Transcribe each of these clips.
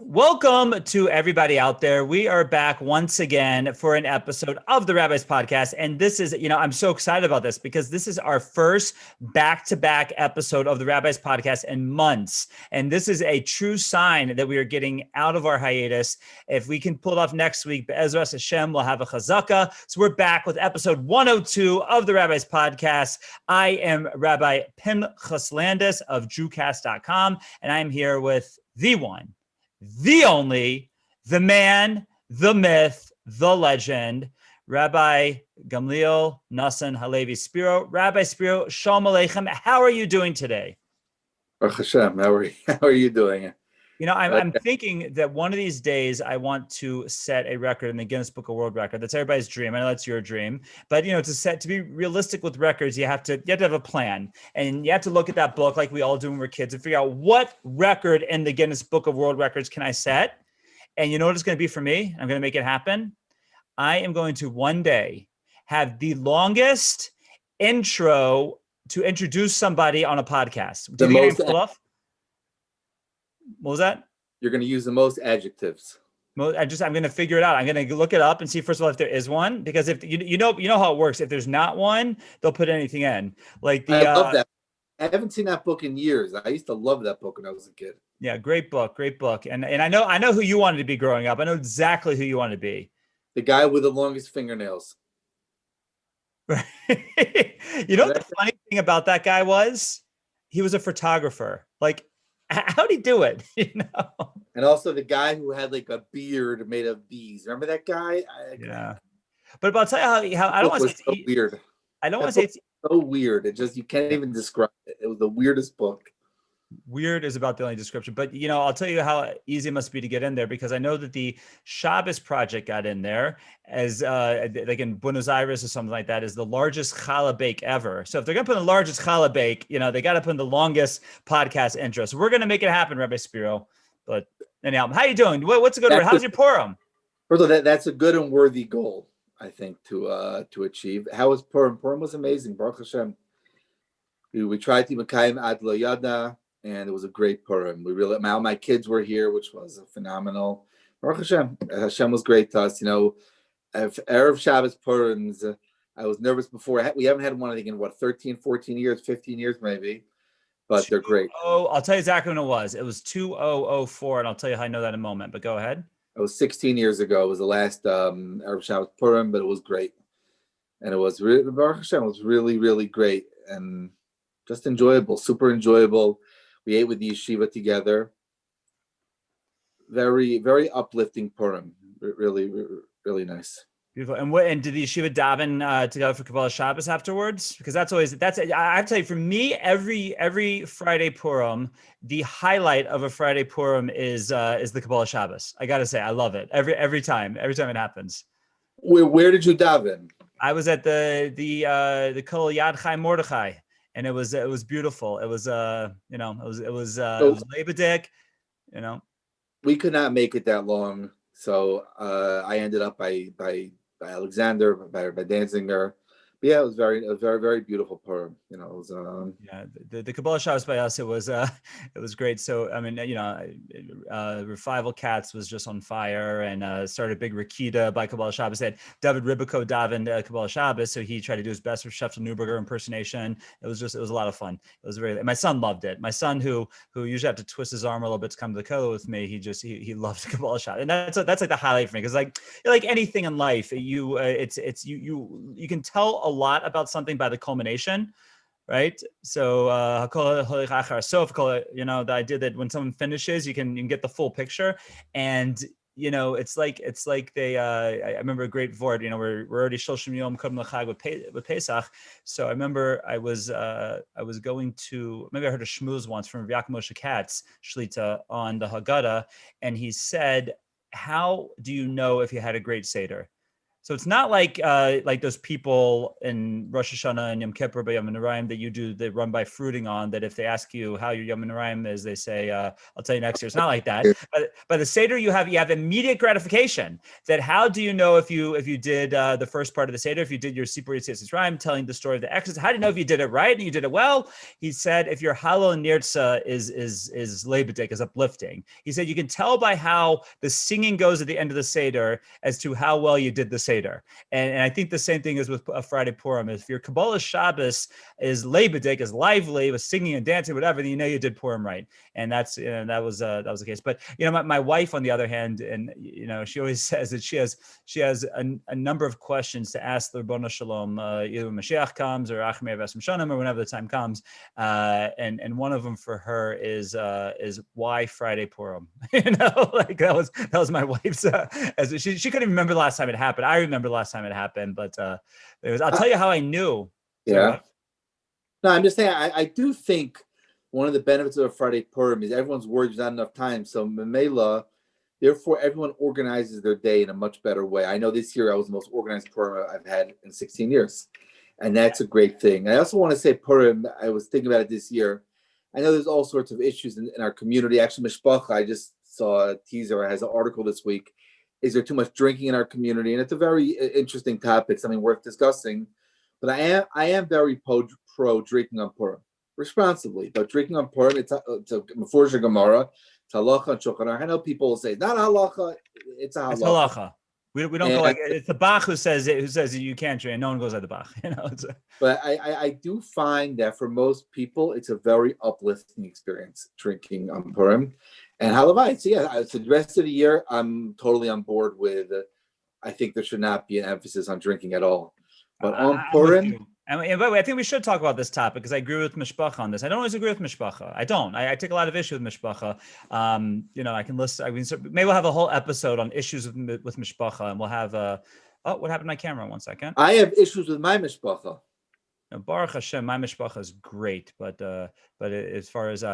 Welcome to everybody out there. We are back once again for an episode of the Rabbis podcast. And this is, I'm so excited about this because this is our first back-to-back episode of the Rabbis podcast in months. And this is a true sign that we are getting out of our hiatus. If we can pull it off next week, Be'ezras Hashem, we'll have a chazaka. So we're back with episode 102 of the Rabbis podcast. I am Rabbi Pinchas Landis of Jewcast.com, and I'm here with the one, the only, the man, the myth, the legend, Rabbi Gamliel Nassan Halevi Spiro. Rabbi Spiro, Shalom Aleichem. How are you doing today? Baruch Hashem. How are you doing? I'm thinking that one of these days I want to set a record in the Guinness Book of World Record. That's everybody's dream. I know that's your dream, but to be realistic with records, you have to have a plan, and you have to look at that book like we all do when we're kids and figure out what record in the Guinness Book of World Records can I set. And you know what it's going to be for me? I'm going to make it happen. I am going to one day have the longest intro to introduce somebody on a podcast. Do you think I pull off? What was that? You're going to use the most adjectives. I'm going to figure it out. I'm going to look it up and see, first of all, if there is one, because if you know how it works. If there's not one, they'll put anything in. I love that. I haven't seen that book in years. I used to love that book when I was a kid. Yeah, great book. And I know who you wanted to be growing up. I know exactly who you wanted to be. The guy with the longest fingernails. Right. What the funny thing about that guy was? He was a photographer. How'd he do it? And also the guy who had a beard made of bees. Remember that guy? Yeah. But I'll tell you how I don't want to say it's so weird. I don't want to say it's so weird. You can't even describe it. It was the weirdest book. Weird is about the only description, but I'll tell you how easy it must be to get in there, because I know that the Shabbos Project got in there as in Buenos Aires or something like that, is the largest challah bake ever. So if they're going to put in the largest challah bake, they got to put in the longest podcast intro. So we're going to make it happen, Rabbi Spiro. But anyhow, how you doing? What's a good word? How's your Purim? First of all, that's a good and worthy goal, I think, to achieve. How was Purim? Purim was amazing. Baruch Hashem. We tried to Mekayim Ad Lo Yada, and it was a great Purim. My kids were here, which was phenomenal. Baruch Hashem. Hashem was great to us. Erev Shabbos Purims, I was nervous before. We haven't had one, I think, in 13, 14 years, 15 years maybe. But they're great. Oh, I'll tell you exactly when it was. It was 2004, and I'll tell you how I know that in a moment. But go ahead. It was 16 years ago. It was the last Erev Shabbos Purim, but it was great. And it was Baruch Hashem, it was really, really great. And just enjoyable, super enjoyable. We ate with the yeshiva together. Very, very uplifting Purim. Really, really nice. Beautiful. And did the yeshiva daven together for Cabelas Shabbos afterwards? Because I have to tell you, for me, every Friday Purim, the highlight of a Friday Purim is the Cabelas Shabbos. I got to say, I love it every time it happens. Where did you daven? I was at the Kol Yad Chai Mordechai. And it was beautiful. It was it was Lebedik, We could not make it that long, so I ended up by Alexander, by Danziger. But yeah, it was very, very beautiful Purim. It was the Cabelas Shabbos by us. It was great. So I mean, Revival Cats was just on fire, and started big Rakita by Cabelas Shabbos. They had David Ribico davened Cabelas Shabbos, so he tried to do his best for Sheftel Neuberger impersonation. It was a lot of fun. It was my son loved it. My son, who usually have to twist his arm a little bit to come to the kollel with me, he loved Cabelas Shabbos, and that's like the highlight for me, because like anything in life, you can tell a lot about something by the culmination, right? So the idea that when someone finishes, you can get the full picture. And it's like they. I remember a great Vort. We're already Shoshim Yom Kodem L'Chag with Pesach. So I remember I was going to, maybe I heard a shmooze once from Yaakov Moshe Katz Shlita on the Haggadah, and he said, "How do you know if you had a great Seder?" So it's not like those people in Rosh Hashanah and Yom Kippur by Yom Noraim that they run by fruiting on, that if they ask you how your Yom Noraim is, they say, I'll tell you next year. It's not like that. But by the Seder, you have immediate gratification. That how do you know if you did the first part of the Seder, if you did your Sipur Yitzhak Rhyme, telling the story of the Exodus, how do you know if you did it right and you did it well? He said, if your Halal Nirtza is lebedik, is uplifting. He said, you can tell by how the singing goes at the end of the Seder as to how well you did the Seder. And I think the same thing is with Friday Purim. If your Cabelas Shabbos is lebedik, is lively, with singing and dancing, whatever, then you did Purim right. And that was the case. But my wife, on the other hand, and she always says that she has a number of questions to ask the Ribono Shalom, either when Mashiach comes or Achmei Vesem Shanim or whenever the time comes. And one of them for her is why Friday Purim? Like that was my wife's. As she couldn't even remember the last time it happened. I remember the last time it happened, but I'll tell you how I knew. Yeah. No, I'm just saying, I do think one of the benefits of a Friday Purim is everyone's worried there's not enough time. So Memela, therefore, everyone organizes their day in a much better way. I know this year I was the most organized Purim I've had in 16 years. And that's a great thing. I also want to say Purim, I was thinking about it this year. I know there's all sorts of issues in our community. Actually, Mishpacha, I just saw a teaser, has an article this week. Is there too much drinking in our community? And it's a very interesting topic, something worth discussing. But I am very pro drinking on Purim, responsibly. But drinking on Purim, it's a Meforshah Gemara, it's halacha and Shulchan Aruch. I know people will say, not halacha, it's a halacha. It's halacha. We don't go like, it's the Bach who says you can't drink, and no one goes like the Bach. But I do find that for most people, it's a very uplifting experience drinking on Purim. And halavai, so the rest of the year, I'm totally on board with. I think there should not be an emphasis on drinking at all. But on Purim, and by the way, I think we should talk about this topic because I agree with Mishpacha on this. I don't always agree with Mishpacha. I don't. I take a lot of issue with Mishpacha. I can list. Maybe we'll have a whole episode on issues with Mishpacha, and we'll have. What happened to my camera? 1 second. I have issues with my Mishpacha. Baruch Hashem, my Mishpacha is great, but as far as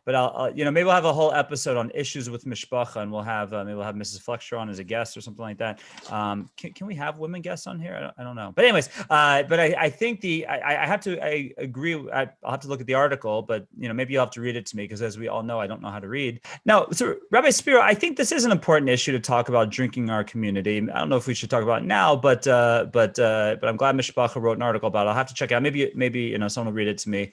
but I'll maybe we'll have a whole episode on issues with Mishpacha, and we'll have maybe we'll have Mrs. Flexer on as a guest or something like that. Can we have women guests on here? I don't know, but anyways, but I think I agree. I'll have to look at the article, but maybe you'll have to read it to me because as we all know, I don't know how to read. Now, so Rabbi Spiro, I think this is an important issue to talk about drinking in our community. I don't know if we should talk about it now, but I'm glad Mishpacha wrote an article about it. I'll have to check it out. Maybe someone will read it to me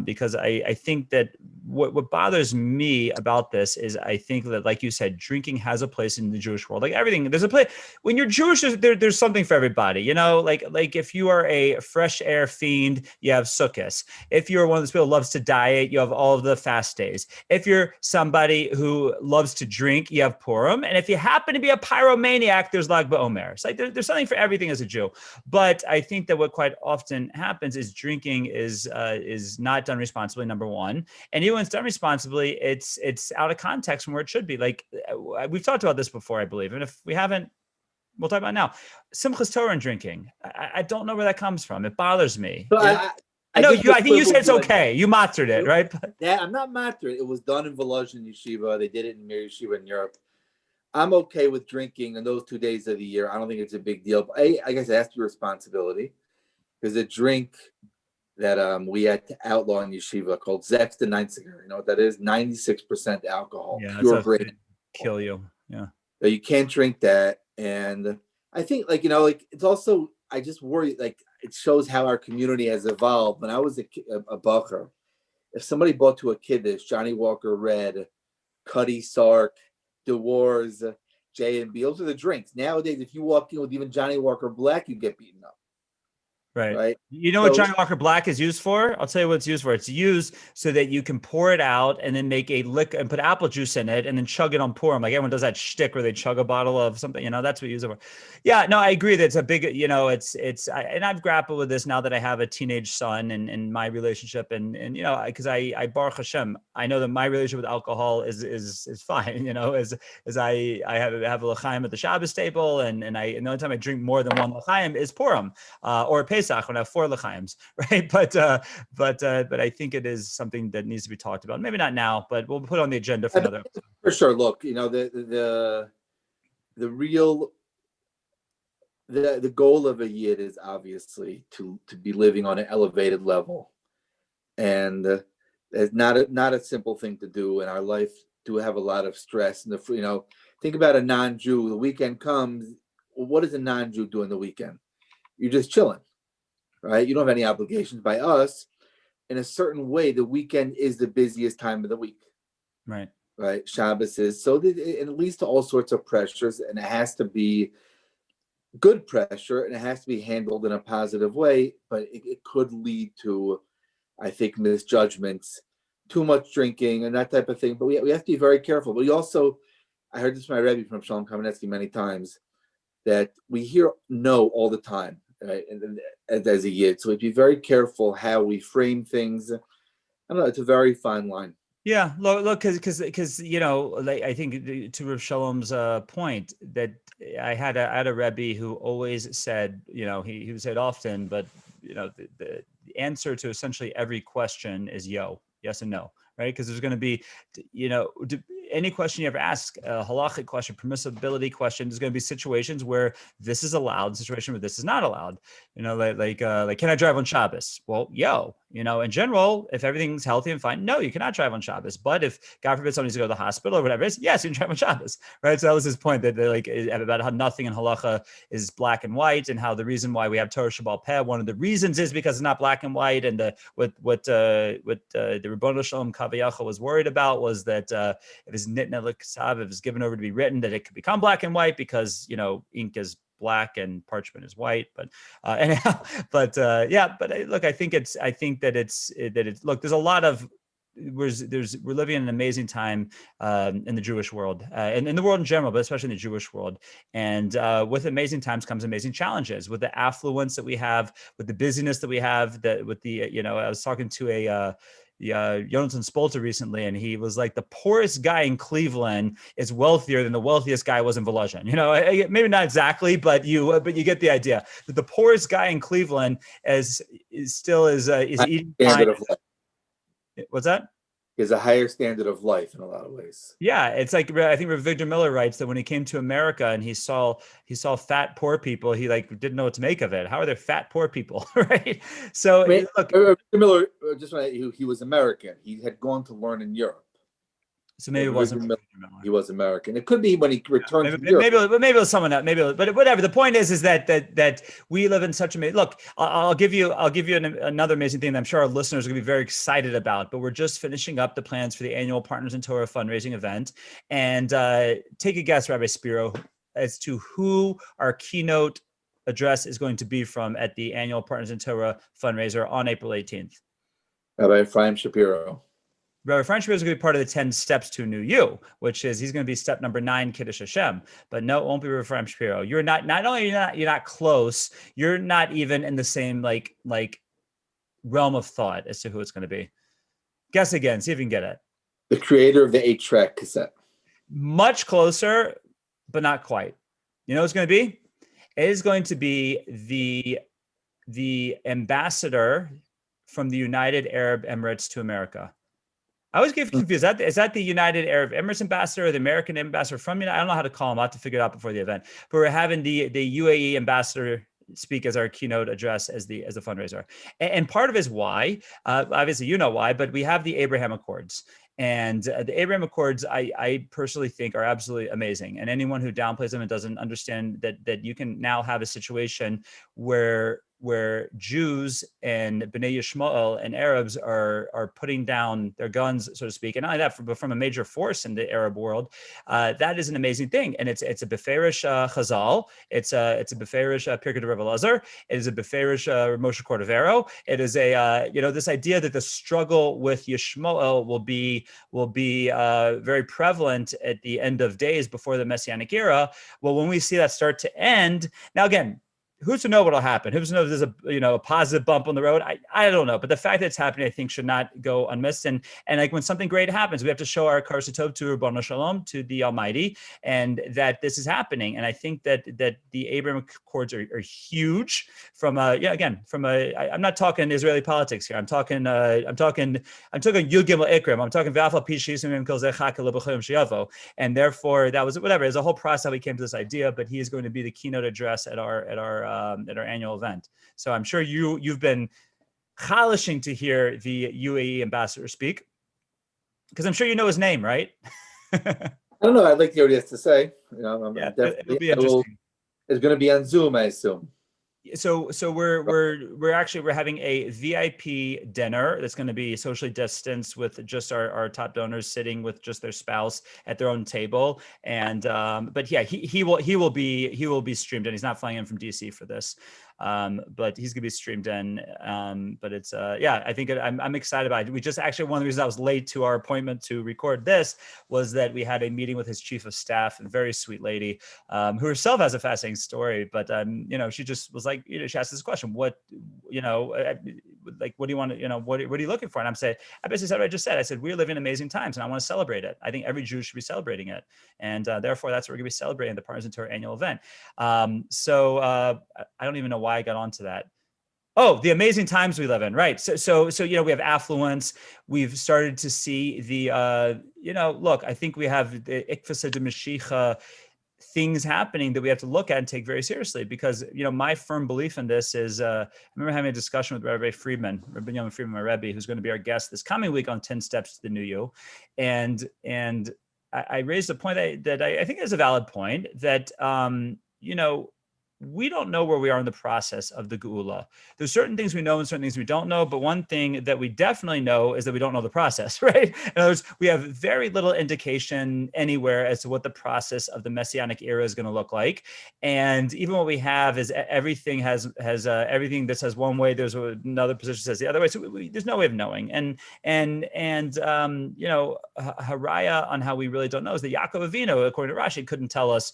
because I think that. What bothers me about this is I think that, like you said, drinking has a place in the Jewish world. Like everything, there's a place. When you're Jewish, there's something for everybody. Like if you are a fresh air fiend, you have Sukkot. If you're one of those people who loves to diet, you have all of the fast days. If you're somebody who loves to drink, you have Purim. And if you happen to be a pyromaniac, there's Lag BaOmer. It's like there's something for everything as a Jew. But I think that what quite often happens is drinking is not done responsibly, number one. And even when it's done responsibly, it's out of context from where it should be. Like we've talked about this before, I believe. And if we haven't, we'll talk about it now. Simchas Torah and drinking. I don't know where that comes from. It bothers me. But I think you said it's okay. You mastered it, right? Yeah, I'm not mastering it. It was done in Volozhin Yeshiva. They did it in Mir Yeshiva in Europe. I'm okay with drinking on those 2 days of the year. I don't think it's a big deal. But I guess that's your responsibility. There's a drink that we had to outlaw in Yeshiva called Zex the Ninetziger. You know what that is? 96% alcohol. Yeah, pure grade. Kill you. Yeah. So you can't drink that. And I think it's also, I just worry, it shows how our community has evolved. When I was a bacher, if somebody bought to a kiddush, Johnny Walker Red, Cuddy Sark, DeWars, J&B, those are the drinks. Nowadays, if you walk in with even Johnny Walker Black, you get beaten up. Right. right? You know what So Johnny Walker Black is used for? I'll tell you what it's used for. It's used so that you can pour it out and then make a lick and put apple juice in it and then chug it on Purim. Like everyone does that shtick where they chug a bottle of something, that's what you use it for. Yeah, no, I agree that it's a big, and I've grappled with this now that I have a teenage son and my relationship and because I Baruch Hashem, I know that my relationship with alcohol is fine, as I have a l'chaim at the Shabbos table and the only time I drink more than one l'chaim is Purim. Or Pesach when I have 4 l'chaims, right? But I think it is something that needs to be talked about. Maybe not now, but we'll put it on the agenda for another episode. For sure. Look, the real the goal of a yid is obviously to be living on an elevated level, and it's not a simple thing to do. In our life, to have a lot of stress, and think about a non-Jew. The weekend comes. Well, what does a non-Jew do on the weekend? You're just chilling, right? You don't have any obligations. By us, in a certain way, the weekend is the busiest time of the week. Right. Right. Shabbos is. So it leads to all sorts of pressures, and it has to be good pressure, and it has to be handled in a positive way, but it could lead to, I think, misjudgments, too much drinking and that type of thing. But we have to be very careful. But we also, I heard this from my Rebbe, from Shalom Kamenetsky, many times, that we hear no all the time. Right, and as a yid, so we'd be very careful how we frame things. I don't know; it's a very fine line. Yeah, look, because I think to Rav Shalom's point that I had a Rebbe who always said, he would say it often, but the answer to essentially every question is yes and no, right? Because there's going to be, any question you ever ask, a halachic question, permissibility question, there's going to be situations where this is allowed, situation where this is not allowed. Like can I drive on Shabbos? Well, in general, if everything's healthy and fine, no, you cannot drive on Shabbos. But if God forbid somebody needs to go to the hospital or whatever it is, yes, you can drive on Shabbos, right? So that was his point, that about how nothing in halacha is black and white, and how the reason why we have Torah Shabbal Peh, one of the reasons is because it's not black and white, and what the Rebbeinu Shalom Kaviyachal was worried about was that if it's nitna l'ksav, if it's given over to be written, that it could become black and white because ink is black and parchment is white. But anyhow, but look, I think that it's look, there's a lot of we're living in an amazing time in the Jewish world and in the world in general, but especially in the Jewish world. And with amazing times comes amazing challenges, with the affluence that we have, with the busyness that we have, with the I was talking to Jonathan Spolter recently, and he was like, the poorest guy in Cleveland is wealthier than the wealthiest guy was in Volozhin. Maybe not exactly, but you get the idea that the poorest guy in Cleveland is eating fine. What's that? Is a higher standard of life in a lot of ways. Yeah, it's like, I think Victor Miller writes that when he came to America and he saw fat poor people, he didn't know what to make of it. How are there fat poor people, right? So look, Victor Miller, he was American. He had gone to learn in Europe. So maybe it wasn't. He was American. It could be when he returned to Europe. Maybe it was someone else. But whatever. The point is that we live in such a look. I'll give you another amazing thing that I'm sure our listeners are going to be very excited about. But we're just finishing up the plans for the annual Partners in Torah fundraising event, and take a guess, Rabbi Spiro, as to who our keynote address is going to be from at the annual Partners in Torah fundraiser on April 18th. Rabbi Ephraim Shapiro. Rabbi Frankl is going to be part of the 10 steps to New You, which is he's going to be step number 9, Kiddush Hashem. But no, it won't be Rabbi Frankl Shapiro. You're not only you're not close, you're not even in the same like realm of thought as to who it's going to be. Guess again, see if you can get it. The creator of the 8-track cassette. Much closer, but not quite. You know what it's going to be? It is going to be the ambassador from the United Arab Emirates to America. I always get confused. Is that the United Arab Emirates ambassador or the American ambassador from United? I don't know how to call him. I'll have to figure it out before the event. But we're having the UAE ambassador speak as our keynote address as the fundraiser. And part of it is why, obviously you know why, but we have the Abraham Accords. And the Abraham Accords, I personally think are absolutely amazing. And anyone who downplays them and doesn't understand that you can now have a situation where Jews and Bnei Yishmael and Arabs are putting down their guns, so to speak, and not only that, but from a major force in the Arab world. That is an amazing thing, and it's a beferish Chazal. It's a beferish Pirkei Rav Elazar. It is a beferish Moshe Cordovero. It is a this idea that the struggle with Yishmael will be very prevalent at the end of days before the Messianic era. Well, when we see that start to end, now again, who's to know what'll happen? Who's to know if there's a positive bump on the road? I don't know. But the fact that it's happening, I think, should not go unmissed. And like when something great happens, we have to show our Karsa Tov to Rabbanu Shalom, to the Almighty, and that this is happening. And I think that the Abraham Accords are huge. I'm not talking Israeli politics here. I'm talking Yud Gimel Ikram. I'm talking V'afal Pi Shisim Kol Zechak Lebachim Shiavo. And therefore, that was whatever. There's a whole process how we came to this idea. But he is going to be the keynote address at our annual event. So I'm sure you've been relishing to hear the UAE ambassador speak, because I'm sure you know his name, right? I don't know. I'd like to hear what he has to say. It'll be interesting. It's going to be on Zoom, I assume. So we're having a VIP dinner that's going to be socially distanced with just our top donors sitting with just their spouse at their own table. And but yeah, he will be streamed in. He's not flying in from DC for this. But he's gonna be streamed in. But it's I think I'm excited about it. We just actually, one of the reasons I was late to our appointment to record this was that we had a meeting with his chief of staff, a very sweet lady, who herself has a fascinating story. But she just was like, she asked this question, what do you want to, what are you looking for? And I basically said what I just said. I said, we're living in amazing times and I want to celebrate it. I think every Jew should be celebrating it. And therefore that's what we're gonna be celebrating the Partners into our annual event. I don't even know why I got onto that. Oh, the amazing times we live in, right? So we have affluence. We've started to see the look. I think we have the Ikvasa de Mashiach things happening that we have to look at and take very seriously, because my firm belief in this is I remember having a discussion with Rabbi Friedman, Rabbi Yomi Friedman, my Rebbe, who's going to be our guest this coming week on 10 Steps to the New You, and I raised a point that I think is a valid point, that we don't know where we are in the process of the Geula. There's certain things we know and certain things we don't know, but one thing that we definitely know is that we don't know the process, right? In other words, we have very little indication anywhere as to what the process of the Messianic era is going to look like. And even what we have is everything has everything that says one way, there's another position says the other way. So there's no way of knowing. And haraya on how we really don't know is that Yaakov Avinu, according to Rashi, couldn't tell us,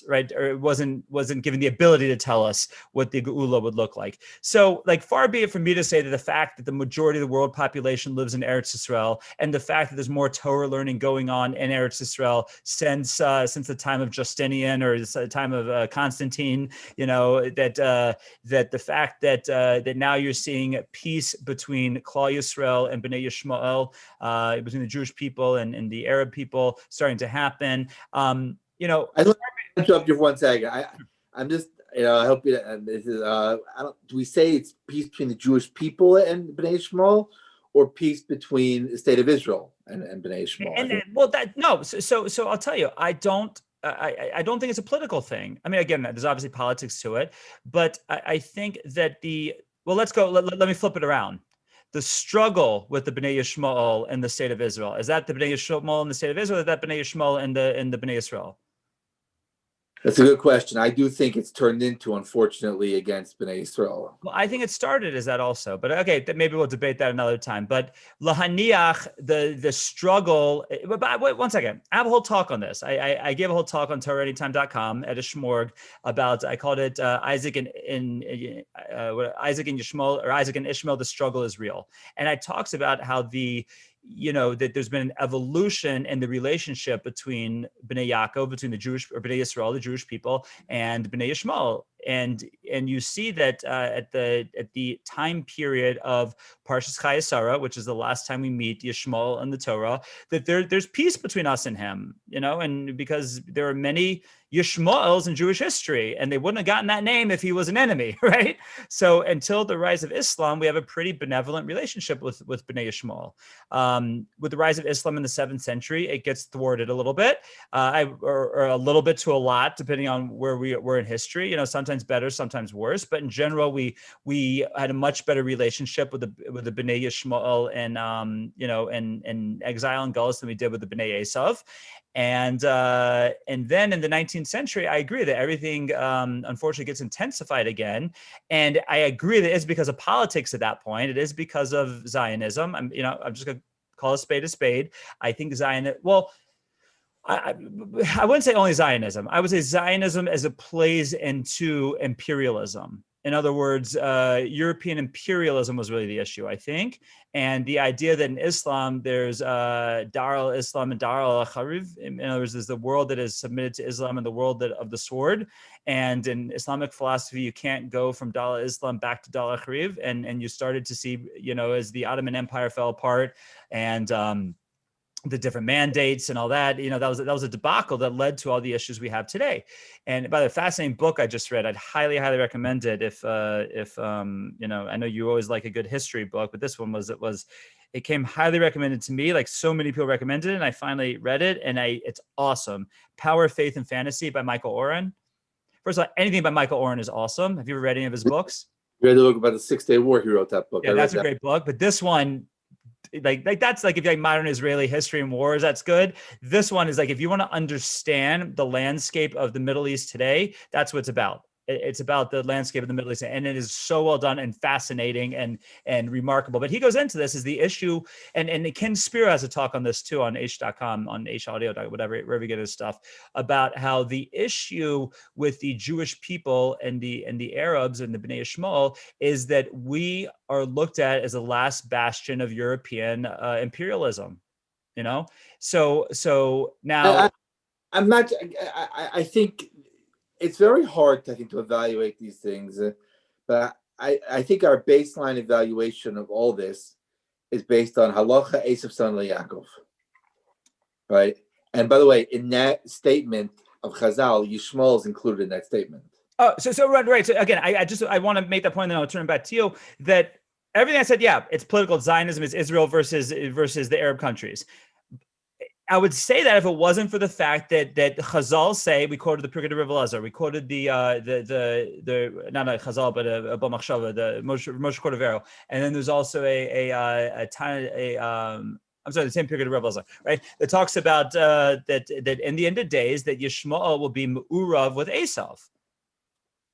right? Or it wasn't given the ability to tell us what the Geula would look like. So, far be it from me to say that the fact that the majority of the world population lives in Eretz Yisrael, and the fact that there's more Torah learning going on in Eretz Yisrael since the time of Justinian or the time of Constantine, that the fact that now you're seeing peace between Klal Yisrael and Bnei Yishmael, between the Jewish people and the Arab people starting to happen. I don't want to interrupt you for 1 second. I'm just, I hope you. This is. Do we say it's peace between the Jewish people and Bnei Yishmael, or peace between the state of Israel and Bnei Yishmael? So I'll tell you, I don't think it's a political thing. I mean, again, there's obviously politics to it, but I think that let me flip it around. The struggle with the Bnei Yishmael and the state of Israel, is that the Bnei Yishmael in the state of Israel, or is that Bnei Yishmael in the Bnei Israel? That's a good question. I do think it's turned into, unfortunately, against Bnei Israel. Well, I think it started as that also, but okay, maybe we'll debate that another time. But lahaniach, the struggle. But wait 1 second. I have a whole talk on this. I gave a whole talk on TorahAnytime.com at a shmorg about, I called it Isaac and Yishmael, or Isaac and Ishmael. The struggle is real, and I talks about how that there's been an evolution in the relationship between Bnei Yaakov, between the Jewish, or Bnei Yisrael, the Jewish people, and Bnei Yishmael. And you see that at the time period of Parshas Chayei Sarah, which is the last time we meet Yishmael and the Torah, that there's peace between us and him, and because there are many Yishmaels in Jewish history, and they wouldn't have gotten that name if he was an enemy, right? So until the rise of Islam, we have a pretty benevolent relationship with Bnei Yishmael. With the rise of Islam in the 7th century, it gets thwarted a little bit, or a little bit to a lot, depending on where we were in history. Sometimes sometimes better, sometimes worse. But in general, we had a much better relationship with the Bnei Yishmael and exile and Gullus than we did with the Bnei Esav. And then in the 19th century, I agree that everything unfortunately gets intensified again. And I agree that it's because of politics at that point. It is because of Zionism. I'm just going to call a spade a spade. I think I wouldn't say only Zionism. I would say Zionism as it plays into imperialism. In other words, European imperialism was really the issue, I think. And the idea that in Islam, there's Dar al-Islam and Dar al-Kharif. In other words, there's the world that is submitted to Islam and the world of the sword. And in Islamic philosophy, you can't go from Dar al-Islam back to Dar al-Kharif. And you started to see, as the Ottoman Empire fell apart and the different mandates and all that, that was a debacle that led to all the issues we have today. And by the fascinating book I just read, I'd highly recommend it. If I know you always like a good history book, but this one it came highly recommended to me. Like so many people recommended it, and I finally read it, and it's awesome. Power, Faith, and Fantasy by Michael Oren. First of all, anything by Michael Oren is awesome. Have you ever read any of his books? You read the book about the 6-Day War. He wrote that book. Yeah, that's a great book. But this one, like that's like if you like modern Israeli history and wars, that's good. This one is like if you want to understand the landscape of the Middle East today, that's what it's about. It's about the landscape of the Middle East, and it is so well done and fascinating and remarkable. But he goes into this as the issue, and Ken Spiro has a talk on this too on H.com, on H.audio, wherever you get his stuff, about how the issue with the Jewish people and the Arabs and the Bnei Yishmael is that we are looked at as the last bastion of European imperialism. So now I'm not. I think it's very hard, I think, to evaluate these things, but I think our baseline evaluation of all this is based on Halacha Esav son Yaakov, right? And by the way, in that statement of Chazal, Yishmael is included in that statement. Oh, so right. So again, I want to make that point, and then I'll turn it back to you. That everything I said, yeah, it's political. Zionism is Israel versus the Arab countries. I would say that if it wasn't for the fact that Chazal say, we quoted the Pirkei Rav Elazar, we quoted the not Chazal but Abba Machshava, the Moshe Cordovero, and then there's also the same Pirkei Rav Elazar, right? That talks about that in the end of days that Yishmael will be Me'urav with Esav.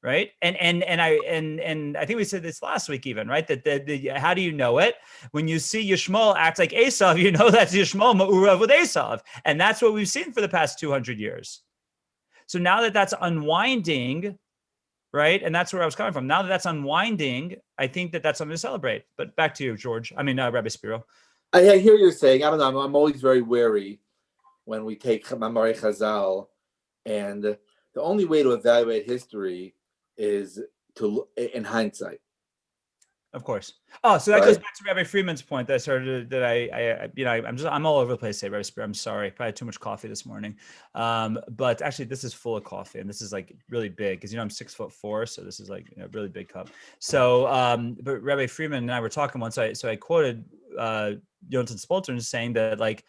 Right. And I think we said this last week even, right? That how do you know it? When you see Yishmael act like Esav, you know that's Yishmael Ma'urav with Esav. And that's what we've seen for the past 200 years. So now that that's unwinding, right? And that's where I was coming from. Now that that's unwinding, I think that that's something to celebrate. But back to you, George. Rabbi Spiro. I hear you're saying, I don't know, I'm always very wary when we take Mamari Chazal, and the only way to evaluate history is to look in hindsight. Of course. Oh, so that goes back to Rabbi Friedman's point that I started, that I'm all over the place today, Rabbi Spiro. I'm sorry. Probably had too much coffee this morning. But actually this is full of coffee, and this is like really big because, I'm 6'4", so this is like a really big cup. So, but Rabbi Friedman and I were talking once, so I quoted Jonathan Spoltern saying that, like,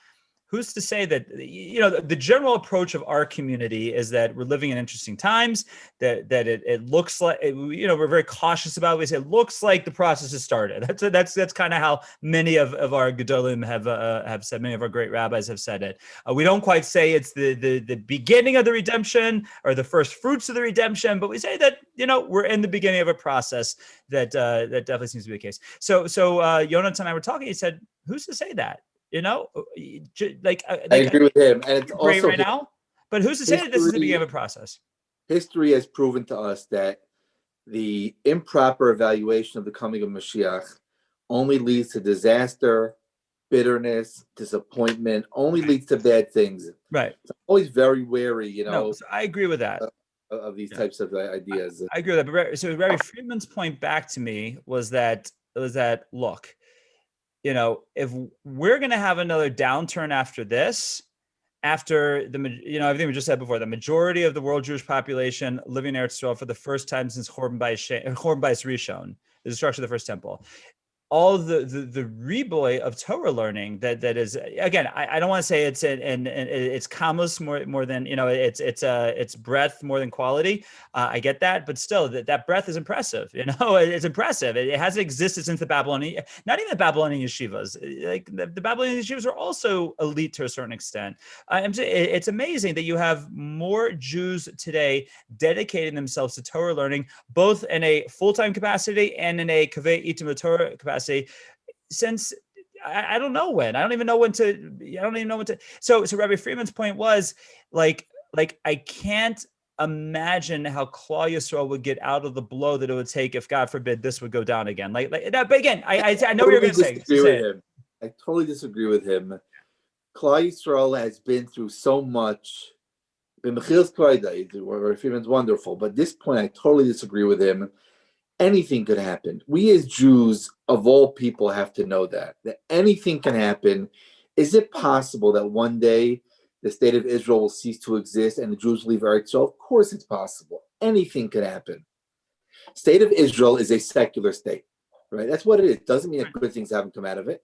who's to say that, the general approach of our community is that we're living in interesting times, that it looks like, we're very cautious about it. We say it looks like the process has started. That's kind of how many of our Gedolim have said, many of our great rabbis have said it. We don't quite say it's the beginning of the redemption or the first fruits of the redemption, but we say that, we're in the beginning of a process that definitely seems to be the case. So Jonathan and I were talking, he said, who's to say that? I agree with him, and it's also right now. But who's to say that this is the beginning of a process? History has proven to us that the improper evaluation of the coming of Mashiach only leads to disaster, bitterness, disappointment. Only leads to bad things. Right. So I'm always very wary. So I agree with that. Of these types of ideas. I agree with that. But so Rabbi Friedman's point back to me was that look. If we're going to have another downturn after this, after everything we just said before, the majority of the world Jewish population living in Eretz Yisrael for the first time since Churban Bayis Rishon, the destruction of the first temple. all the reboy of Torah learning that is, again, I don't want to say it's it's kamus more than, it's breadth more than quality. I get that, but still that breadth is impressive. It's impressive. It hasn't existed since the Babylonian, not even the Babylonian yeshivas. Like the Babylonian yeshivas are also elite to a certain extent. It's amazing that you have more Jews today dedicating themselves to Torah learning, both in a full-time capacity and in a kaveh itim Torah capacity, since I don't know when. I don't even know when to. So Rabbi Friedman's point was like I can't imagine how Klal Yisrael would get out of the blow that it would take if, God forbid, this would go down again. Like that. But again, I know what you're going to say. I totally disagree with him. Klal Yisrael has been through so much. Rabbi Friedman's wonderful, but at this point, I totally disagree with him. Anything could happen. We as Jews, of all people, have to know that anything can happen. Is it possible that one day the state of Israel will cease to exist and the Jews will leave Eretz Yisrael? Of course it's possible. Anything could happen. State of Israel is a secular state, right? That's what it is. Doesn't mean that good things haven't come out of it,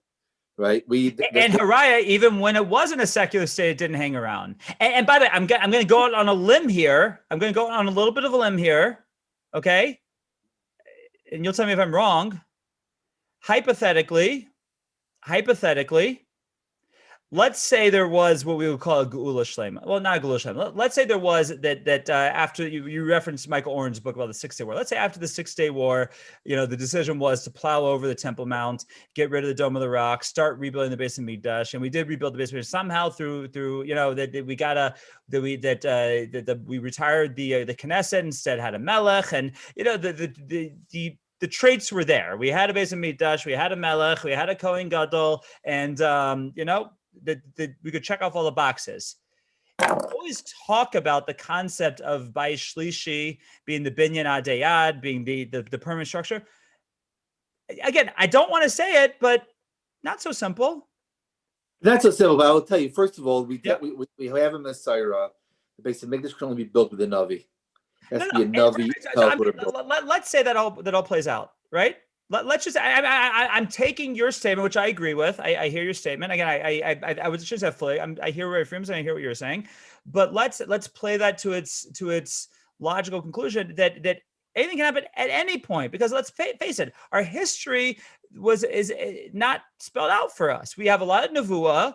right? And Haraya, even when it wasn't a secular state, it didn't hang around. And by the way, I'm going to go out on a limb here. I'm going to go on a little bit of a limb here, okay? And you'll tell me if I'm wrong. Hypothetically, let's say there was what we would call a geula shlema. Well, not a geula shlema. Let's say there was that after you referenced Michael Oren's book about the 6-Day War. Let's say after the 6-Day War, the decision was to plow over the Temple Mount, get rid of the Dome of the Rock, start rebuilding the Beis Hamikdash, and we did rebuild the Beis Hamikdash somehow through we retired the Knesset, instead had a Melech, and the traits were there. We had a Beis Hamikdash, we had a Melech, we had a Kohen Gadol, and we could check off all the boxes. We always talk about the concept of Bayis Shlishi being the binyan adayad, being the permanent structure. Again, I don't want to say it, but not so simple. Not so simple, but I will tell you, first of all, we have a Messiah. The Beis Hamikdash can only be built with a Navi. Let's say that all plays out, right? Let's just. I'm taking your statement, which I agree with. I hear your statement. Again, I was just have fully. I hear where you're from, and I hear what you're saying. But let's play that to its logical conclusion that anything can happen at any point. Because let's face it, our history is not spelled out for us. We have a lot of nevuah.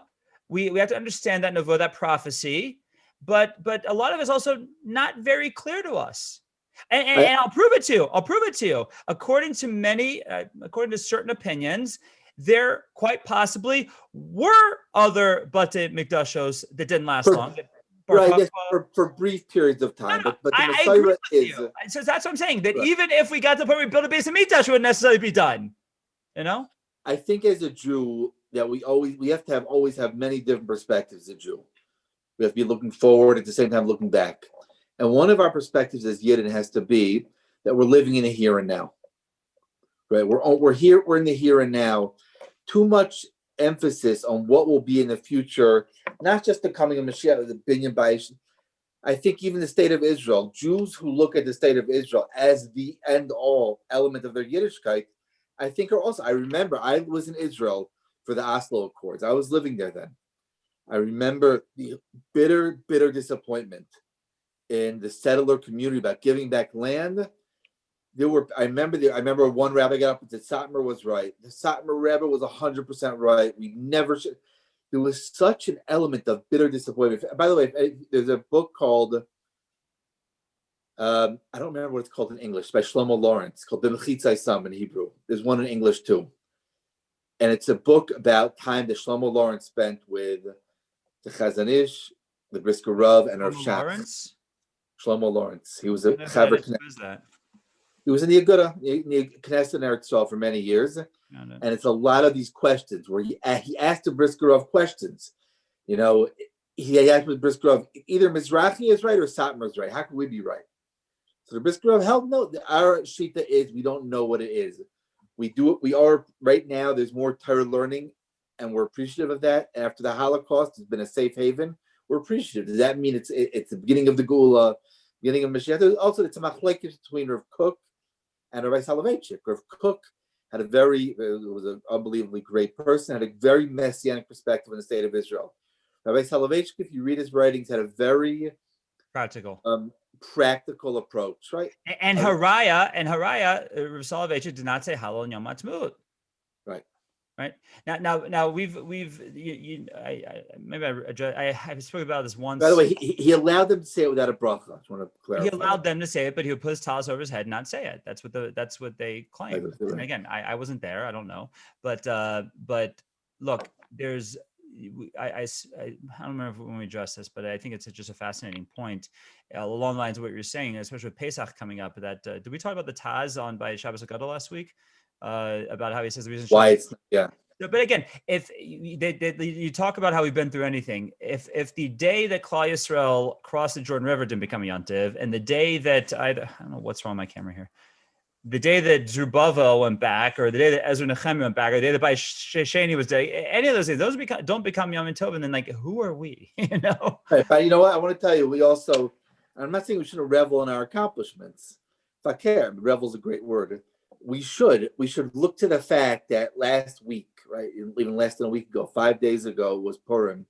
We have to understand that nevuah, that prophecy. But a lot of it's also not very clear to us, and I'll prove it to you. According to certain opinions, there quite possibly were other Batei Mikdashos that didn't last long. Right, yes, for brief periods of time. But the Messiah is. So that's what I'm saying. That even if we got to the point where we built a Beis Hamikdash, it wouldn't necessarily be done. I think as a Jew that we have to always have many different perspectives as a Jew. We have to be looking forward at the same time looking back. And one of our perspectives as Yidden has to be that we're living in the here and now. Right? We're here, we're in the here and now. Too much emphasis on what will be in the future, not just the coming of Mashiach, the Binyan Bayis. I think even the state of Israel, Jews who look at the state of Israel as the end-all element of their Yiddishkeit, I think are also, I remember I was in Israel for the Oslo Accords. I was living there then. I remember the bitter disappointment in the settler community about giving back land. I remember one rabbi got up and said Satmar was right. The Satmar Rebbe was 100% right. We never should. There was such an element of bitter disappointment. By the way, there's a book called I don't remember what it's called in English, by Shlomo Lawrence, called B'Mechitzai Sam in Hebrew. There's one in English too. And it's a book about time that Shlomo Lawrence spent with the Chazon Ish, the Brisker Rav, and Rav Shach. Shlomo Lawrence. He was a Chaver Knesset. He was in the Aguda, Knesset in Eretz Yisrael for many years. And it's a lot of these questions where he asked the Brisker Rav questions. He asked the Brisker Rav, either Mizrahi is right or Satmar is right. How can we be right? So the Brisker Rav held no. Our shita is we don't know what it is. We do it. We are right now. There's more Torah learning, and we're appreciative of that. After the Holocaust, it's been a safe haven. We're appreciative. Does that mean it's the beginning of the Geula, beginning of Mashiach? Also, it's a machlekes between Rav Kook and Rabbi Soloveitchik. Rav Kook had a very, was an unbelievably great person, had a very messianic perspective on the state of Israel. Rabbi Soloveitchik, if you read his writings, had a very practical approach, right? And Haraya, Rav Soloveitchik did not say Halal and Yom Ha'atzmaut. Right now we've I spoke about this once. By the way, he allowed them to say it without a bracha. I just want to clarify. He allowed them to say it, but he would put his towels over his head and not say it. That's what they claim. And again, I wasn't there. I don't know, but look, there's I don't remember when we addressed this, but I think it's just a fascinating point along the lines of what you're saying, especially with Pesach coming up. That did we talk about the Taz on by Shabbos Gadol last week? About how he says the reason why it's but again, if you talk about how we've been through anything, if the day that Klal Yisrael crossed the Jordan River didn't become a Yontiv, and the day that I don't know what's wrong with my camera here, the day that Zerubbabel went back, or the day that Ezra Nehemiah went back, or the day that by Sheni was dead, any of those things, don't become Yom Tov, and then like, who are we? You know. Right, but you know what? I want to tell you, we also. I'm not saying we shouldn't revel in our accomplishments. If I care, revel is a great word. We should look to the fact that last week, right, even less than a week ago, 5 days ago, was Purim,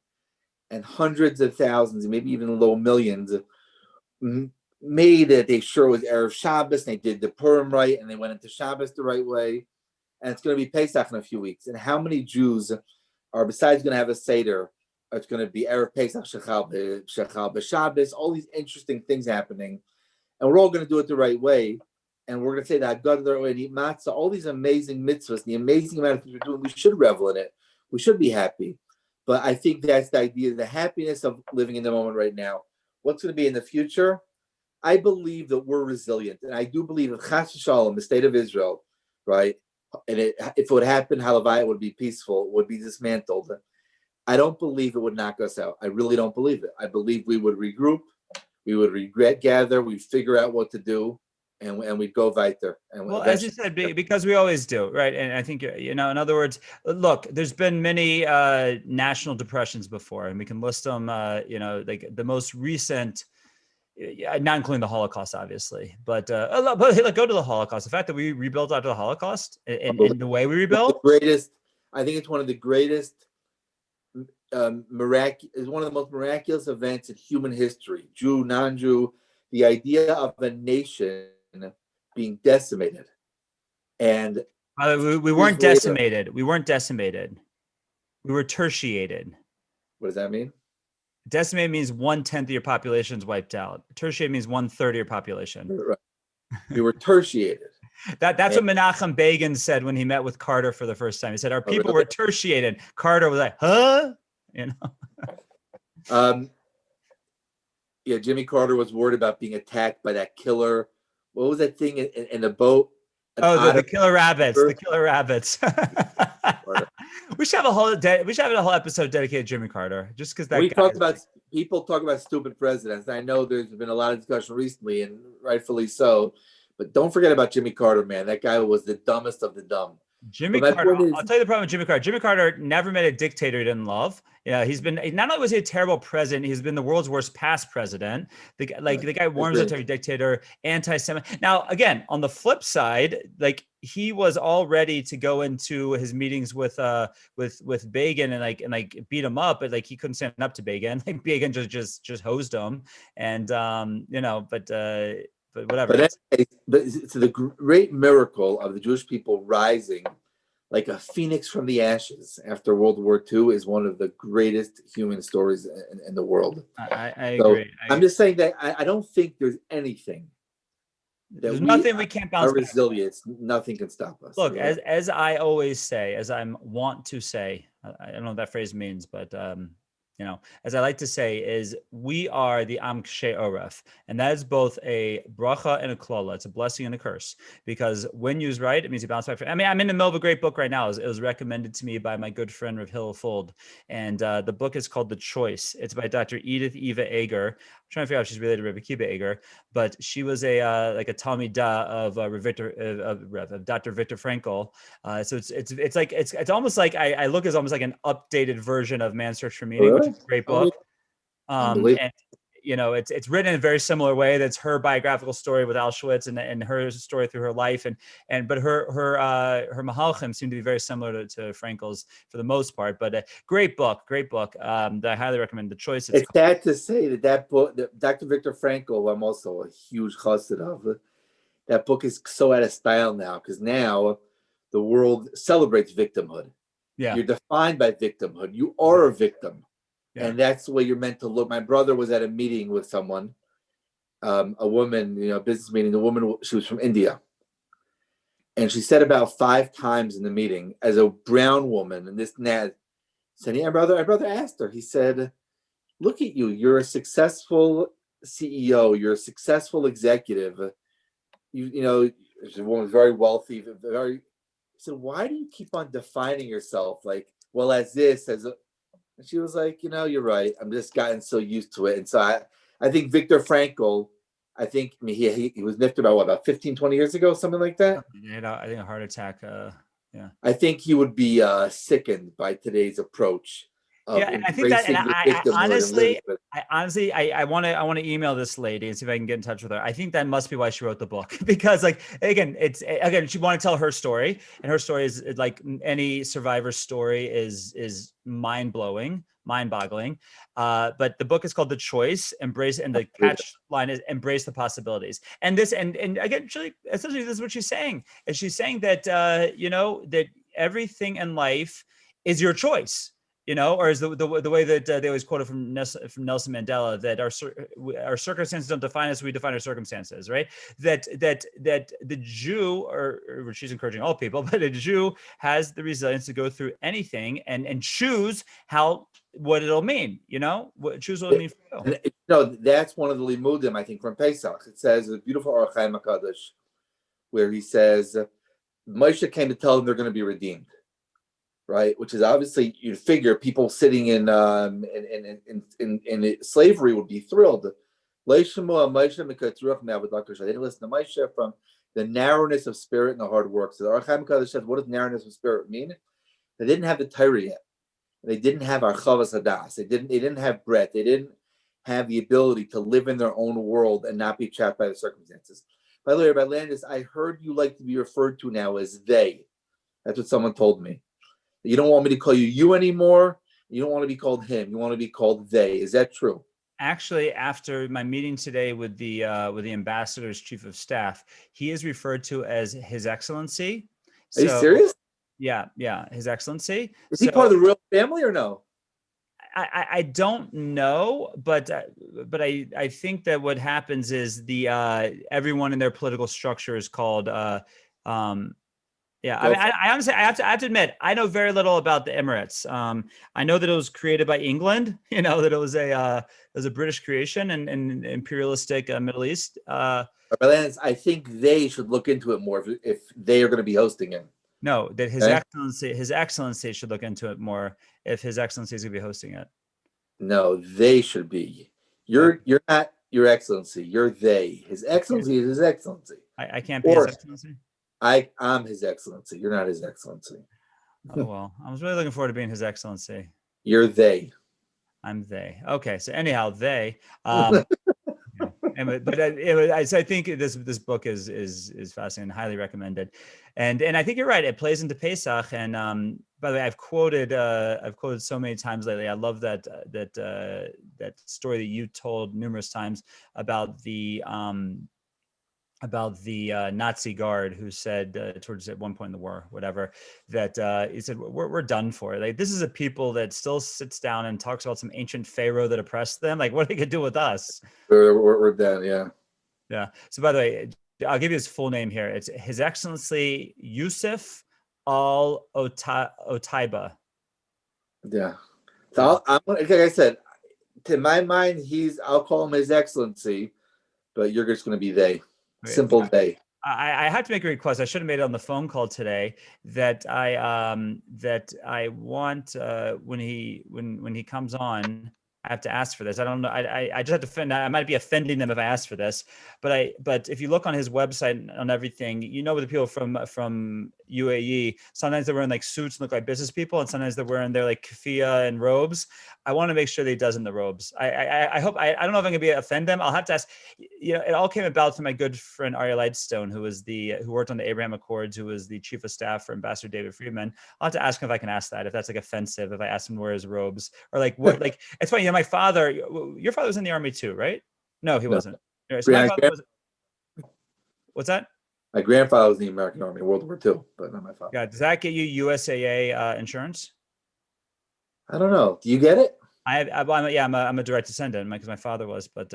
and hundreds of thousands, maybe even low millions, made it. They sure was Erev Shabbos, and they did the Purim right, and they went into Shabbos the right way, and it's going to be Pesach in a few weeks. And how many Jews are, besides going to have a Seder, it's going to be Erev Pesach, Shechal B'Shabbos, all these interesting things happening, and we're all going to do it the right way. And we're going to say that God and eat matzah, all these amazing mitzvahs, the amazing amount of things we're doing, we should revel in it. We should be happy. But I think that's the idea, the happiness of living in the moment right now. What's going to be in the future? I believe that we're resilient. And I do believe that Chas V'Shalom, the state of Israel, right? And if it would happen, Halavai would be peaceful, would be dismantled. I don't believe it would knock us out. I really don't believe it. I believe we would regroup, we would gather, we'd figure out what to do. And we'd go weiter. And well, as you said, because we always do, right? And I think, in other words, look, there's been many national depressions before, and we can list them, like the most recent, not including the Holocaust, obviously, but go to the Holocaust. The fact that we rebuilt after the Holocaust and the way we rebuilt. I think it's one of the greatest, is one of the most miraculous events in human history. Jew, non-Jew, the idea of a nation being decimated, and we weren't decimated. We weren't decimated. We were tertiated. What does that mean? Decimated means 1/10 of your population is wiped out. Tertiated means 1/3 of your population. Right. We were tertiated. That's what Menachem Begin said when he met with Carter for the first time. He said, "Our people were tertiated." Carter was like, "Huh?" Yeah, Jimmy Carter was worried about being attacked by that killer. What was that thing in the boat? The killer rabbits. The killer rabbits. We should have a whole episode dedicated to Jimmy Carter, just because people talk about stupid presidents. I know there's been a lot of discussion recently, and rightfully so. But don't forget about Jimmy Carter, man. That guy was the dumbest of the dumb. Jimmy Carter. I'll tell you the problem with Jimmy Carter. Jimmy Carter never met a dictator he didn't love. He's been, not only was he a terrible president, he's been the world's worst past president. The guy warms up to every dictator, anti-Semitic. Now, again, on the flip side, like he was all ready to go into his meetings with Begin and beat him up, but like he couldn't stand up to Begin. Like Begin just hosed him, and but whatever. But it's the great miracle of the Jewish people rising like a phoenix from the ashes after World War II is one of the greatest human stories in the world. I agree. I'm just saying that I don't think there's anything. There's nothing we can't bounce back. Our resilience, nothing can stop us. Look, as I always say, as I want to say, I don't know what that phrase means, but as I like to say, is we are the Am Kshe Oref, and that is both a bracha and a klala. It's a blessing and a curse, because when used right, it means you bounce back. I'm in the middle of a great book right now. It was recommended to me by my good friend Rav Hillel Fold, and the book is called The Choice. It's by Dr. Edith Eva Eger. I'm trying to figure out if she's related to Rabbi Kiva Eger, but she was a Talmidah of Dr. Viktor Frankl. So it's almost like I look as almost like an updated version of Man's Search for Meaning, which is a great book. And it's written in a very similar way. That's her biographical story with Auschwitz and her story through her life. But her Mahalchim seem to be very similar to Frankl's for the most part. But great book that I highly recommend. The Choice. It's sad to say that book, Dr. Viktor Frankl, I'm also a huge chassid of. That book is so out of style now because now the world celebrates victimhood. Yeah. You're defined by victimhood. You are a victim. Yeah. And that's the way you're meant to look. My brother was at a meeting with someone, a woman, business meeting. The woman, she was from India. And she said about 5 times in the meeting, as a brown woman, and this and that, said, yeah, my brother asked her, he said, look at you. You're a successful CEO. You're a successful executive. The woman was very wealthy, very. He said, why do you keep on defining yourself as this, as a. And she was like, you're right. I'm just gotten so used to it. And so I think Viktor Frankl, he was nifted about 15, 20 years ago, something like that. I think a heart attack. Yeah. I think he would be sickened by today's approach. And I think that, and I honestly, I want to email this lady and see if I can get in touch with her. I think that must be why she wrote the book, because she wanted to tell her story, and her story is like any survivor's story is mind-boggling. But the book is called The Choice, Embrace, and the catch line is Embrace the Possibilities. And again, essentially this is what she's saying. And she's saying that, that everything in life is your choice. Or is the way that they always quote it from Nelson Mandela, that our circumstances don't define us, we define our circumstances, right? That the Jew, or she's encouraging all people, but a Jew has the resilience to go through anything and choose what it'll mean, choose what it means for you. That's one of the limudim, I think, from Pesach. It says a beautiful Orach Chaim HaKadosh, where he says Moshe came to tell them they're going to be redeemed. Right, which is obviously, you'd figure people sitting in slavery would be thrilled. They didn't listen to Moshe from the narrowness of spirit and the hard work. So the Orach Chaim HaKadosh says, what does narrowness of spirit mean? They didn't have the Torah yet. They didn't have Archavas Hadas. They didn't have breath. They didn't have the ability to live in their own world and not be trapped by the circumstances. By the way, Rabbi Landis, I heard you like to be referred to now as they. That's what someone told me. You don't want me to call you anymore. You don't want to be called him. You want to be called they. Is that true? Actually, after my meeting today with the ambassador's chief of staff, he is referred to as His Excellency. Are you serious? Yeah, His Excellency. Is he part of the royal family or no? I don't know, but I think that what happens is everyone in their political structure is called. Yeah, I honestly, I have to admit, I know very little about the Emirates. I know that it was created by England. That it was a British creation and imperialistic Middle East. I think they should look into it more if they are going to be hosting it. No, that His Excellency should look into it more if His Excellency is going to be hosting it. No, they should be. You're not Your Excellency. You're they. His Excellency is His Excellency. I can't be His Excellency. I'm His Excellency. You're not His Excellency. Oh, well, I was really looking forward to being His Excellency. You're they. I'm they. Okay, so anyhow, they. I think this book is fascinating, highly recommended, and I think you're right. It plays into Pesach, and by the way, I've quoted so many times lately. I love that story that you told numerous times about the Nazi guard who said towards at one point in the war, whatever, that he said, we're done for. Like, this is a people that still sits down and talks about some ancient pharaoh that oppressed them. Like, what are they gonna do with us? We're done. Yeah. Yeah. So by the way, I'll give you his full name here. It's His Excellency Yusuf Al Otaiba. Yeah. So like I said, to my mind, I'll call him His Excellency, but you're just going to be they. Simple day. I have to make a request. I should have made it on the phone call today. That I want when he comes on. I have to ask for this. I don't know. I just have to offend. I might be offending them if I ask for this, but if you look on his website on everything, with the people from UAE, sometimes they're wearing like suits and look like business people, and sometimes they're wearing their like keffiyeh and robes. I want to make sure that he does in the robes. I hope. I don't know if I'm gonna offend them. I'll have to ask. It all came about from my good friend Aryeh Lightstone, who worked on the Abraham Accords, who was the chief of staff for Ambassador David Friedman. I'll have to ask him if I can ask that, if that's like offensive, if I ask him to wear his robes, or like what, like, it's funny, my father, your father was in the army too, right? No, he wasn't. So my father was, what's that? My grandfather was in the American Army, World War II, but not my father. Yeah, does that get you USAA insurance? I don't know. Do you get it? I'm a direct descendant because my father was, but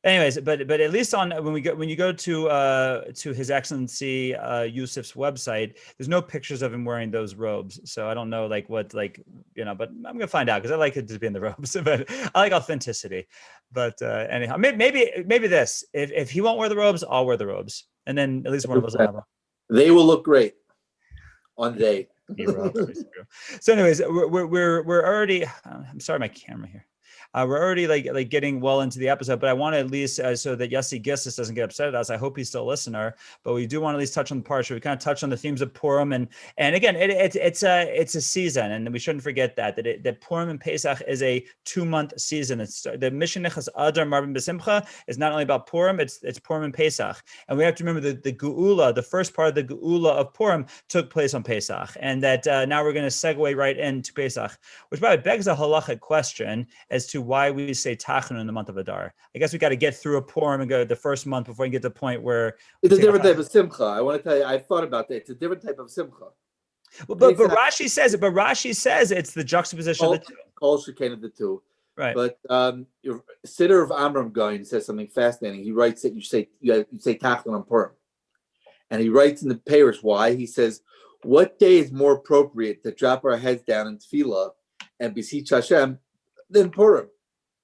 anyways, but at least when you go to His Excellency Yusuf's website, there's no pictures of him wearing those robes. So I don't know but I'm gonna find out because I like it to be in the robes, but I like authenticity. But anyhow, maybe this, if he won't wear the robes, I'll wear the robes, and then at least one of us will have them. They will look great on day. So anyways, we're already. I'm sorry, my camera here. We're already like getting well into the episode, but I want to at least so that Yossi Gissis doesn't get upset at us. I hope he's still a listener, but we do want to at least touch on the part. So we kind of touch on the themes of Purim, and again, it's a season, and we shouldn't forget that Purim and Pesach is a 2-month season. It's the Mishenichas Adar Marbim B'Simcha is not only about Purim, it's Purim and Pesach, and we have to remember that the Geula, the first part of the Geula of Purim, took place on Pesach, and that now we're going to segue right into Pesach, which probably begs a halachic question as to why we say Tachanun in the month of Adar. I guess we got to get through a Purim and go the first month before we get to the point where it's a different type of simcha. I want to tell you, I thought about that. It's a different type of simcha. Well, but Rashi says it. But Rashi says it's the juxtaposition of the two. All chicane of the two. Right. But your Siddur of Amram going says something fascinating. He writes that you say Tachanun on Purim, and he writes in the parish why. He says, "What day is more appropriate to drop our heads down in tefillah and beseech Hashem than Purim?"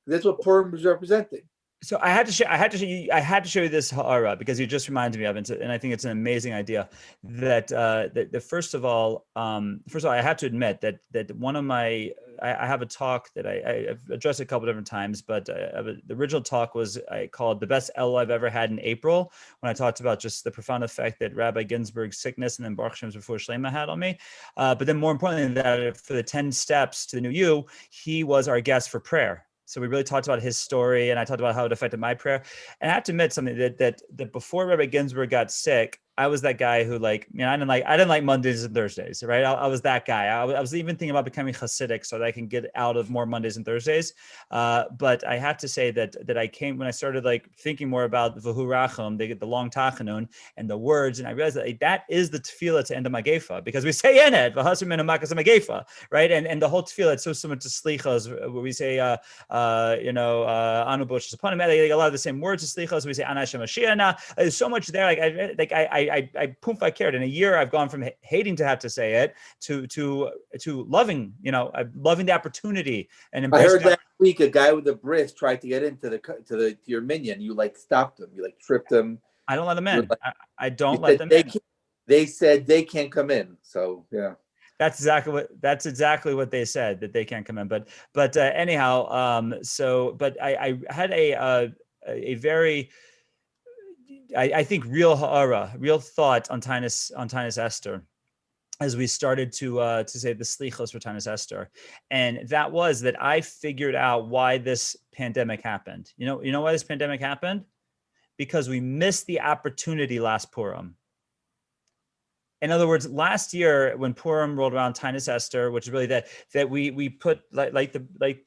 That's what Purim is representing. So I had to show you this ha'ara because you just reminded me of it, and I think it's an amazing idea. That first of all, I have to admit that one of my I have a talk that I've addressed a couple different times, but the original talk was I called the best L I've ever had in April, when I talked about just the profound effect that Rabbi Ginsburg's sickness and then Baruch Hashem's before Shlema had on me. But then more importantly than that, for the 10 steps to the new you, he was our guest for prayer. So we really talked about his story, and I talked about how it affected my prayer. And I have to admit something that before Rabbi Ginsburg got sick, I was that guy who I didn't like Mondays and Thursdays, right? I was that guy. I was even thinking about becoming Hasidic so that I can get out of more Mondays and Thursdays. But I have to say that I came when I started thinking more about V'hu Rachum, the long Tachanun and the words, and I realized that is the tefillah to end of Magefa, because we say in it V'hasem Minu Makas Magefa, right? And the whole tefillah, it's so similar to Slichos, where we say Anu Bosh Zaponim, a lot of the same words as Slichos. We say Ana Hashem Mashiach. There's so much there. I poof, I cared. In a year, I've gone from hating to have to say it to loving, loving the opportunity and embracing. I heard last week a guy with a bris tried to get into to your minyan. You stopped him. You tripped him. I don't let them in. I don't let them in. They said they can't come in. So yeah. That's exactly what they said, that they can't come in. But anyhow, but I had a very, I think, real ha'ara, real thought on Tainus Esther, as we started to say the slichos for Tainus Esther, and that was that I figured out why this pandemic happened. You know why this pandemic happened? Because we missed the opportunity last Purim. In other words, last year when Purim rolled around, Tainus Esther, which is really that we put like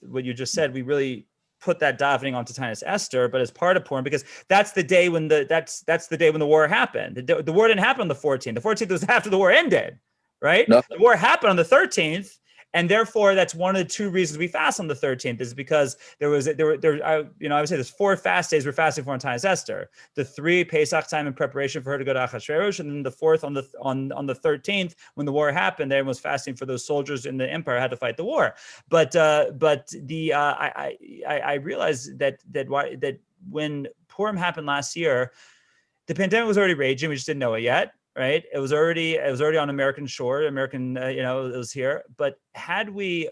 what you just said, we really put that davening onto Tainus Esther, but as part of Purim, because that's the day when that's the day when the war happened. The war didn't happen on the 14th. The 14th was after the war ended, right? No. The war happened on the 13th. And therefore, that's one of the two reasons we fast on the 13th, is because I would say there's 4 fast days we're fasting for on Tainus Esther. The 3 Pesach time in preparation for her to go to Achashverosh, and then the 4th on the 13th when the war happened. Everyone was fasting for those soldiers in the empire who had to fight the war. But I realized that when Purim happened last year, the pandemic was already raging. We just didn't know it yet. Right. It was already on American shore, it was here. But had we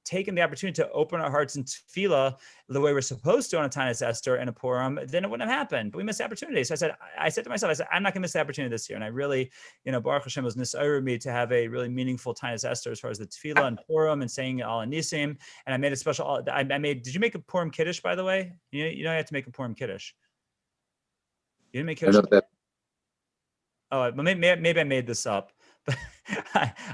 taken the opportunity to open our hearts in tefillah the way we're supposed to on a Tanis Esther and a Purim, then it wouldn't have happened. But we missed the opportunity. So I said to myself, I'm not going to miss the opportunity this year. And I really, Baruch Hashem was nisayr me to have a really meaningful Tanis Esther as far as the tefillah and Purim and saying Al Anisim. And I made a special. Did you make a Purim Kiddush, by the way? You have to make a Purim Kiddush. You didn't make Kiddush. Oh, maybe I made this up. But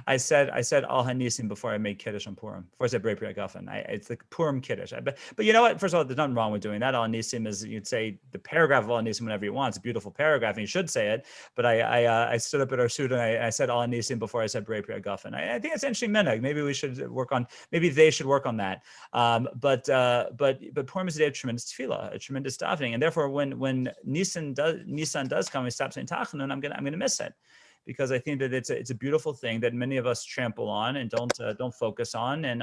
I said Al Hanisim before I made Kiddush on Purim. Before I said Brei Pri Hagafen. It's the Purim Kiddush. But you know what? First of all, there's nothing wrong with doing that. Al Hanisim is, you'd say the paragraph of Al Hanisim whenever you want. It's a beautiful paragraph, and you should say it. But I stood up at our suit and I said Al Hanisim before I said Brei Pri Hagafen. I think it's interesting minhag. Maybe we should work on. Maybe they should work on that. But Purim is a day of tremendous tefillah, a tremendous davening, and therefore when Nisan does come, we stop saying Tachanun. I'm gonna miss it. Because I think that it's a beautiful thing that many of us trample on and don't focus on, and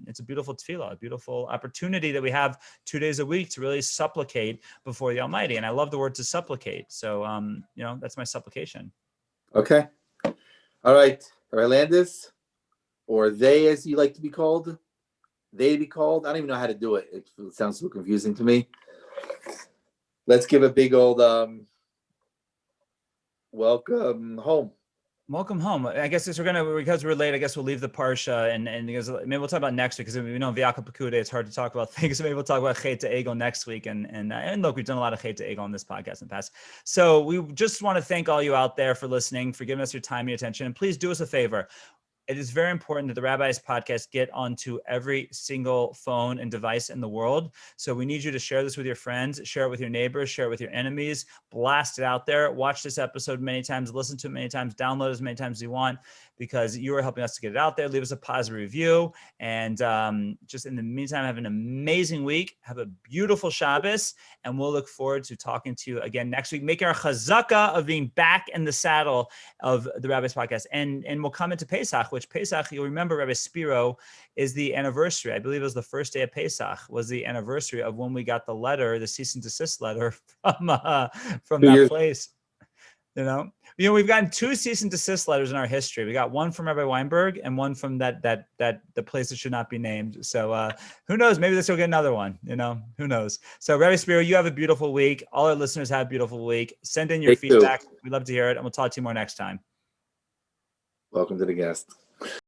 it's a beautiful tefillah, a beautiful opportunity that we have 2 days a week to really supplicate before the Almighty. And I love the word to supplicate. So that's my supplication. Okay, all right, Landis, or they, as you like to be called, they be called. I don't even know how to do it. It sounds so confusing to me. Let's give a big old welcome home. Welcome home. I guess because we're late, I guess we'll leave the Parsha and because maybe we'll talk about next week, because we know V'yakal Pekuda, it's hard to talk about things. So maybe we'll talk about Chet Egel next week. And look, we've done a lot of Chet Egel on this podcast in the past. So we just want to thank all you out there for listening, for giving us your time and your attention. And please do us a favor. It is very important that the Rabbis podcast get onto every single phone and device in the world. So we need you to share this with your friends, share it with your neighbors, share it with your enemies, blast it out there. Watch this episode many times, listen to it many times, download as many times as you want, because you are helping us to get it out there. Leave us a positive review. And just in the meantime, have an amazing week. Have a beautiful Shabbos. And we'll look forward to talking to you again next week, making our chazaka of being back in the saddle of the Rabbis podcast. And we'll come into Pesach, which Pesach, you'll remember Rabbi Spiro, is the anniversary. I believe it was the first day of Pesach, was the anniversary of when we got the letter, the cease and desist letter from that place. We've gotten 2 cease and desist letters in our history. We got one from Rabbi Weinberg and one from that the place that should not be named. So who knows? Maybe this will get another one. Who knows? So Rabbi Spiro, you have a beautiful week. All our listeners have a beautiful week. Send in your feedback. We'd love to hear it, and we'll talk to you more next time. Welcome to the guest.